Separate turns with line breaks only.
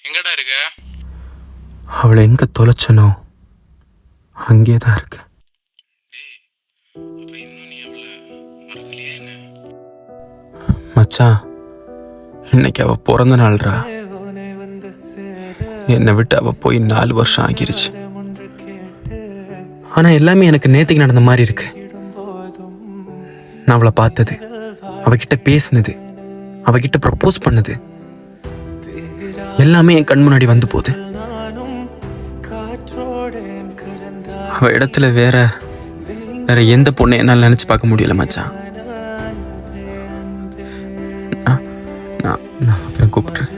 எங்கடா இருக்க?
அவளை எங்கே தொலைச்சனோ அங்கே தான் இருக்கு.
டேய், அப்ப இன்னும் நீ அவளை மறக்கலையே என்ன?
மச்சான், இன்னைக்கு அவ பிறந்த நாள்ரா. என்னை விட்டு அவ போய் 4 வருஷம் ஆகிருச்சு. ஆனா எல்லாமே எனக்கு நேத்துக்கு நடந்த மாதிரி இருக்கு. நான் அவளை பார்த்தது, அவகிட்ட பேசினது, அவகிட்ட ப்ரப்போஸ் பண்ணது எல்லாமே என் கண் முன்னாடி வந்து போகுது. அவ இடத்துல வேற எந்த பொண்ணை என்னால் நினைச்சு பார்க்க முடியல மச்சான். நான் அப்புறம் கூப்பிட்டுறேன்.